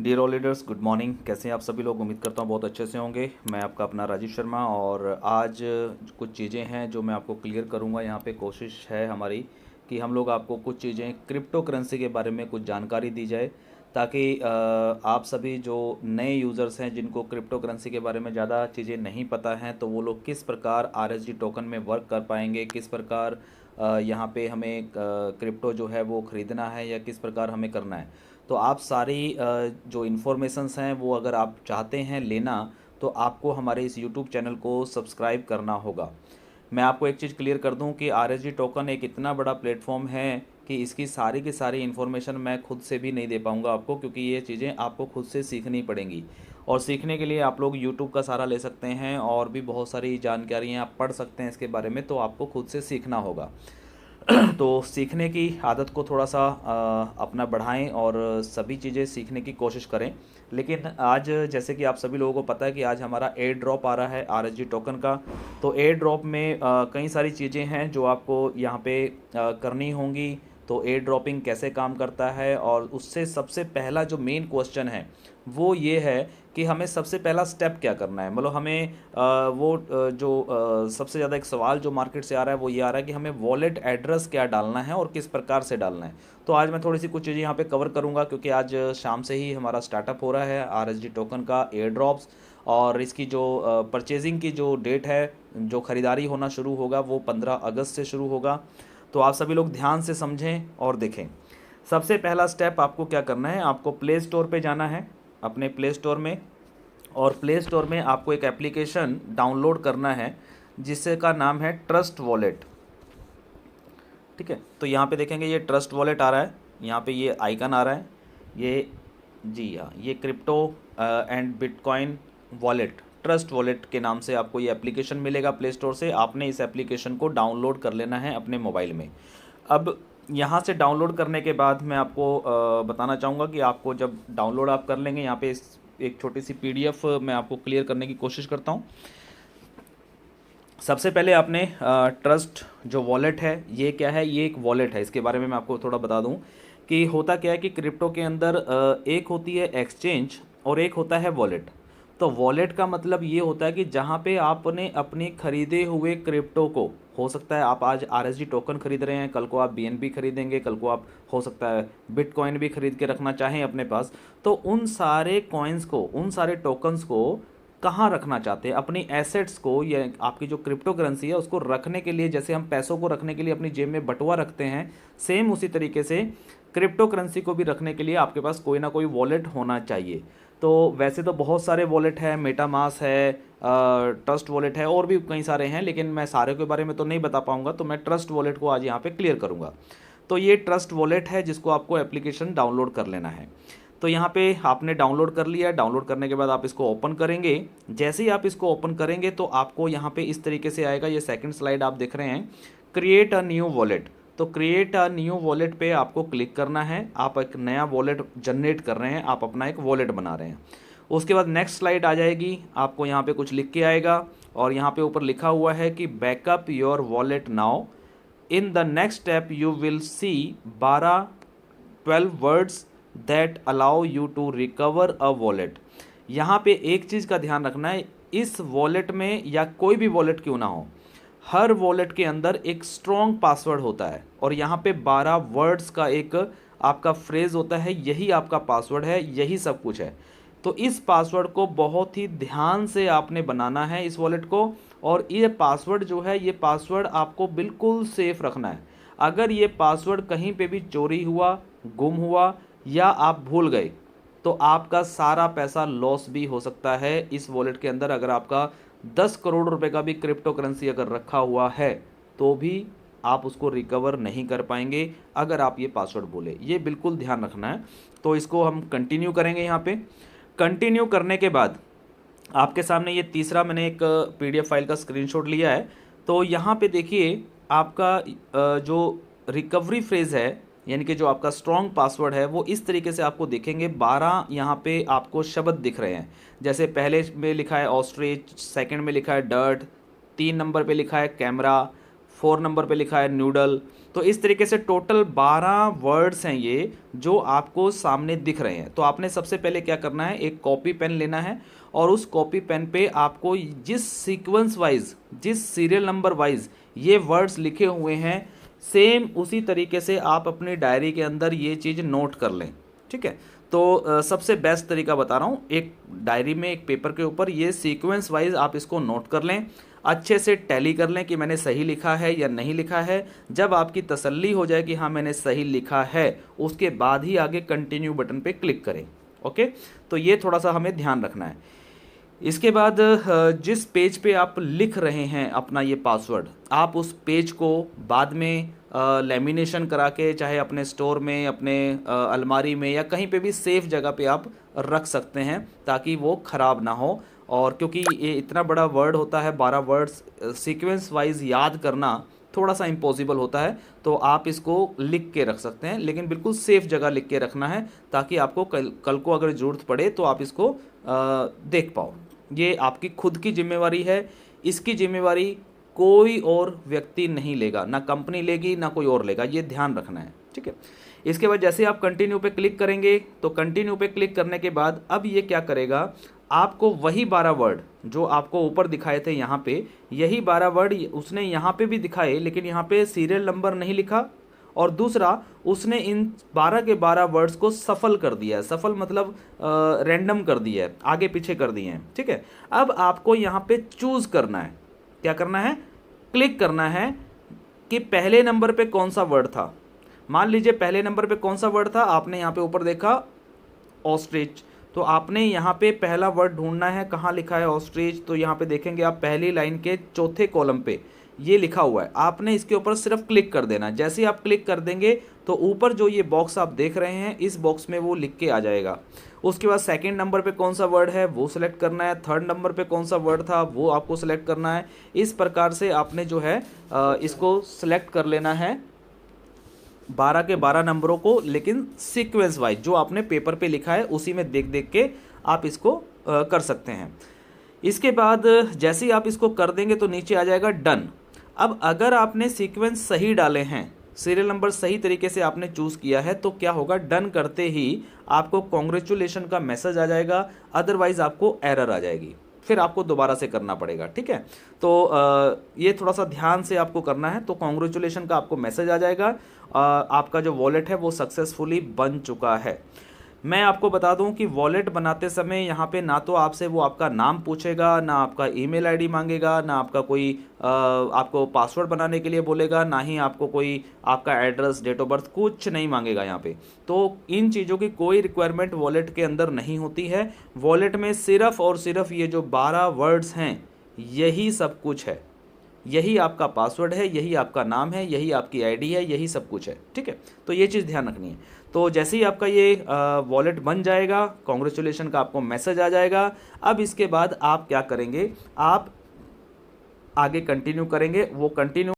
Dear all leaders, good morning. कैसे हैं आप सभी लोग? उम्मीद करता हूँ बहुत अच्छे से होंगे। मैं आपका अपना राजीव शर्मा, और आज कुछ चीज़ें हैं जो मैं आपको क्लियर करूँगा। यहाँ पे कोशिश है हमारी कि हम लोग आपको कुछ चीज़ें क्रिप्टो करेंसी के बारे में कुछ जानकारी दी जाए, ताकि आप सभी जो नए यूज़र्स हैं जिनको क्रिप्टो करेंसी के बारे में ज़्यादा चीज़ें नहीं पता हैं, तो वो लोग किस प्रकार RSD टोकन में वर्क कर पाएंगे, किस प्रकार यहाँ पे हमें क्रिप्टो जो है वो ख़रीदना है या किस प्रकार हमें करना है। तो आप सारी जो इन्फॉर्मेशंस हैं वो अगर आप चाहते हैं लेना, तो आपको हमारे इस यूट्यूब चैनल को सब्सक्राइब करना होगा। मैं आपको एक चीज़ क्लियर कर दूं कि RSD टोकन एक इतना बड़ा प्लेटफॉर्म है कि इसकी सारी की सारी इन्फॉर्मेशन मैं खुद से भी नहीं दे पाऊंगा आपको, क्योंकि ये चीज़ें आपको खुद से सीखनी पड़ेंगी। और सीखने के लिए आप लोग यूट्यूब का सहारा ले सकते हैं, और भी बहुत सारी जानकारियाँ आप पढ़ सकते हैं इसके बारे में, तो आपको खुद से सीखना होगा। तो सीखने की आदत को थोड़ा सा अपना बढ़ाएं और सभी चीज़ें सीखने की कोशिश करें। लेकिन आज जैसे कि आप सभी लोगों को पता है कि आज हमारा एयर ड्रॉप आ रहा है RSD टोकन का। तो एयर ड्रॉप में कई सारी चीज़ें हैं जो आपको यहाँ पे करनी होंगी। तो एयर ड्रॉपिंग कैसे काम करता है, और उससे सबसे पहला जो मेन क्वेश्चन है वो ये है कि हमें सबसे पहला स्टेप क्या करना है। मतलब हमें जो सबसे ज़्यादा एक सवाल जो मार्केट से आ रहा है वो ये आ रहा है कि हमें वॉलेट एड्रेस क्या डालना है और किस प्रकार से डालना है। तो आज मैं थोड़ी सी कुछ चीज़ें यहाँ पे कवर करूँगा, क्योंकि आज शाम से ही हमारा स्टार्टअप हो रहा है RSD टोकन का एयर ड्रॉप्स। और इसकी जो परचेजिंग की जो डेट है, जो ख़रीदारी होना शुरू होगा, वो 15 अगस्त से शुरू होगा। तो आप सभी लोग ध्यान से समझें और देखें। सबसे पहला स्टेप आपको क्या करना है, आपको प्ले स्टोर पे जाना है, अपने प्ले स्टोर में। और प्ले स्टोर में आपको एक एप्लीकेशन डाउनलोड करना है जिससे का नाम है ट्रस्ट वॉलेट। ठीक है, तो यहाँ पे देखेंगे ये ट्रस्ट वॉलेट आ रहा है, यहाँ पे ये आइकन आ रहा है। ये, जी हाँ, ये crypto and bitcoin wallet, trust wallet के नाम से आपको ये एप्लीकेशन मिलेगा प्ले स्टोर से। आपने इस एप्लीकेशन को डाउनलोड कर लेना है अपने मोबाइल में। अब यहाँ से डाउनलोड करने के बाद मैं आपको बताना चाहूँगा कि आपको जब डाउनलोड आप कर लेंगे, यहाँ पे एक छोटी सी PDF मैं आपको क्लियर करने की कोशिश करता हूँ। सबसे पहले आपने ट्रस्ट जो वॉलेट है, ये क्या है, ये एक वॉलेट है। इसके बारे में मैं आपको थोड़ा बता दूं कि होता क्या है कि क्रिप्टो के अंदर एक होती है एक्सचेंज और एक होता है वॉलेट। तो वॉलेट का मतलब ये होता है कि जहाँ पे आपने अपने खरीदे हुए क्रिप्टो को, हो सकता है आप आज RSD टोकन खरीद रहे हैं, कल को आप BNB खरीदेंगे, कल को आप हो सकता है बिटकॉइन भी खरीद के रखना चाहें अपने पास। तो उन सारे कॉइन्स को, उन सारे टोकन्स को कहाँ रखना चाहते हैं, अपनी एसेट्स को या आपकी जो क्रिप्टो करेंसी है उसको रखने के लिए, जैसे हम पैसों को रखने के लिए अपनी जेब में बटुआ रखते हैं, सेम उसी तरीके से क्रिप्टो करेंसी को भी रखने के लिए आपके पास कोई ना कोई वॉलेट होना चाहिए। तो वैसे तो बहुत सारे वॉलेट है, मेटामास है, ट्रस्ट वॉलेट है, और भी कई सारे हैं, लेकिन मैं सारे के बारे में तो नहीं बता पाऊंगा। तो मैं ट्रस्ट वॉलेट को आज यहाँ पे क्लियर करूँगा। तो ये ट्रस्ट वॉलेट है जिसको आपको एप्लीकेशन डाउनलोड कर लेना है। तो यहाँ पे आपने डाउनलोड कर लिया। डाउनलोड करने के बाद आप इसको ओपन करेंगे। जैसे ही आप इसको ओपन करेंगे तो आपको यहाँ पे इस तरीके से आएगा। ये सेकंड स्लाइड आप देख रहे हैं, क्रिएट अ न्यू वॉलेट। तो क्रिएट अ न्यू वॉलेट पे आपको क्लिक करना है। आप एक नया वॉलेट जनरेट कर रहे हैं, आप अपना एक वॉलेट बना रहे हैं। उसके बाद नेक्स्ट स्लाइड आ जाएगी, आपको यहाँ पे कुछ लिख के आएगा, और यहाँ पे ऊपर लिखा हुआ है कि backup your wallet now. In the next step you will see 12 words that allow you to recover a wallet. यहाँ पे एक चीज़ का ध्यान रखना है, इस वॉलेट में या कोई भी वॉलेट क्यों ना हो, हर वॉलेट के अंदर एक स्ट्रॉन्ग पासवर्ड होता है, और यहाँ पे 12 वर्ड्स का एक आपका फ्रेज होता है। यही आपका पासवर्ड है, यही सब कुछ है। तो इस पासवर्ड को बहुत ही ध्यान से आपने बनाना है इस वॉलेट को। और ये पासवर्ड जो है, ये पासवर्ड आपको बिल्कुल सेफ रखना है। अगर ये पासवर्ड कहीं पे भी चोरी हुआ, गुम हुआ, या आप भूल गए, तो आपका सारा पैसा लॉस भी हो सकता है इस वॉलेट के अंदर। अगर आपका 10 करोड़ रुपए का भी क्रिप्टो करेंसी अगर रखा हुआ है, तो भी आप उसको रिकवर नहीं कर पाएंगे अगर आप ये पासवर्ड भूले। ये बिल्कुल ध्यान रखना है। तो इसको हम कंटिन्यू करेंगे। यहाँ पे कंटिन्यू करने के बाद आपके सामने ये तीसरा मैंने एक PDF फाइल का स्क्रीनशॉट लिया है। तो यहाँ पे देखिए, आपका जो रिकवरी फ्रेज है, यानी कि जो आपका स्ट्रॉन्ग पासवर्ड है, वो इस तरीके से आपको दिखेंगे। 12 यहाँ पे आपको शब्द दिख रहे हैं। जैसे पहले में लिखा है ऑस्ट्रिच, सेकंड में लिखा है डर्ट, 3 नंबर पे लिखा है कैमरा, 4 नंबर पे लिखा है नूडल। तो इस तरीके से टोटल 12 वर्ड्स हैं ये जो आपको सामने दिख रहे हैं। तो आपने सबसे पहले क्या करना है, एक कॉपी पेन लेना है और उस कॉपी पेन पे आपको जिस सीक्वेंस वाइज, जिस सीरियल नंबर वाइज ये वर्ड्स लिखे हुए हैं, सेम उसी तरीके से आप अपनी डायरी के अंदर ये चीज़ नोट कर लें। ठीक है, तो सबसे बेस्ट तरीका बता रहा हूँ, एक डायरी में एक पेपर के ऊपर ये सीक्वेंस वाइज आप इसको नोट कर लें, अच्छे से टैली कर लें कि मैंने सही लिखा है या नहीं लिखा है। जब आपकी तसल्ली हो जाए कि हाँ मैंने सही लिखा है, उसके बाद ही आगे कंटिन्यू बटन पे क्लिक करें। ओके, तो ये थोड़ा सा हमें ध्यान रखना है। इसके बाद जिस पेज पे आप लिख रहे हैं अपना ये पासवर्ड, आप उस पेज को बाद में लेमिनेशन करा के, चाहे अपने स्टोर में, अपने अलमारी में या कहीं पे भी सेफ जगह पे आप रख सकते हैं ताकि वो ख़राब ना हो। और क्योंकि ये इतना बड़ा वर्ड होता है, 12 वर्ड्स सीक्वेंस वाइज याद करना थोड़ा सा इम्पॉसिबल होता है, तो आप इसको लिख के रख सकते हैं, लेकिन बिल्कुल सेफ जगह लिख के रखना है ताकि आपको कल को अगर ज़रूरत पड़े तो आप इसको देख पाओ। ये आपकी खुद की जिम्मेवारी है, इसकी जिम्मेवारी कोई और व्यक्ति नहीं लेगा, ना कंपनी लेगी ना कोई और लेगा, ये ध्यान रखना है। ठीक है, इसके बाद जैसे आप कंटिन्यू पे क्लिक करेंगे तो कंटिन्यू पे क्लिक करने के बाद अब ये क्या करेगा, आपको वही 12 वर्ड जो आपको ऊपर दिखाए थे यहाँ पे, यही 12 वर्ड उसने यहाँ पे भी दिखाए, लेकिन यहाँ पे सीरियल नंबर नहीं लिखा, और दूसरा उसने इन 12 के 12 वर्ड्स को सफल कर दिया है। सफल मतलब रैंडम कर दिया है, आगे पीछे कर दिए हैं। ठीक है, अब आपको यहाँ पे चूज करना है, क्या करना है, क्लिक करना है कि पहले नंबर पे कौन सा वर्ड था। मान लीजिए पहले नंबर पे कौन सा वर्ड था, आपने यहाँ पे ऊपर देखा ऑस्ट्रिच, तो आपने यहाँ पे पहला वर्ड ढूंढना है, कहाँ लिखा है ऑस्ट्रिच। तो यहाँ पे देखेंगे आप पहली लाइन के चौथे कॉलम पे ये लिखा हुआ है, आपने इसके ऊपर सिर्फ क्लिक कर देना है। जैसे ही आप क्लिक कर देंगे तो ऊपर जो ये बॉक्स आप देख रहे हैं, इस बॉक्स में वो लिख के आ जाएगा। उसके बाद सेकंड नंबर पे कौन सा वर्ड है वो सिलेक्ट करना है, थर्ड नंबर पे कौन सा वर्ड था वो आपको सिलेक्ट करना है। इस प्रकार से आपने जो है इसको सिलेक्ट कर लेना है 12 के 12 नंबरों को, लेकिन सीक्वेंस वाइज जो आपने पेपर पे लिखा है उसी में देख देख के आप इसको कर सकते हैं। इसके बाद जैसे ही आप इसको कर देंगे तो नीचे आ जाएगा डन। अब अगर आपने सीक्वेंस सही डाले हैं, सीरियल नंबर सही तरीके से आपने चूज़ किया है, तो क्या होगा, डन करते ही आपको कॉन्ग्रेचुलेशन का मैसेज आ जाएगा, अदरवाइज आपको एरर आ जाएगी, फिर आपको दोबारा से करना पड़ेगा। ठीक है, तो ये थोड़ा सा ध्यान से आपको करना है। तो कॉन्ग्रेचुलेशन का आपको मैसेज आ जाएगा, आपका जो वॉलेट है वो सक्सेसफुली बन चुका है। मैं आपको बता दूं कि वॉलेट बनाते समय यहाँ पे ना तो आपसे वो आपका नाम पूछेगा, ना आपका ईमेल आईडी मांगेगा, ना आपका कोई आपको पासवर्ड बनाने के लिए बोलेगा, ना ही आपको कोई आपका एड्रेस, डेट ऑफ बर्थ, कुछ नहीं मांगेगा यहाँ पे। तो इन चीज़ों की कोई रिक्वायरमेंट वॉलेट के अंदर नहीं होती है। वॉलेट में सिर्फ और सिर्फ ये जो 12 वर्ड्स हैं यही सब कुछ है, यही आपका पासवर्ड है, यही आपका नाम है, यही आपकी आईडी है, यही सब कुछ है। ठीक है, तो ये चीज़ ध्यान रखनी है। तो जैसे ही आपका ये वॉलेट बन जाएगा, कॉन्ग्रेचुलेशन का आपको मैसेज आ जाएगा। अब इसके बाद आप क्या करेंगे, आप आगे कंटिन्यू करेंगे। वो कंटिन्यू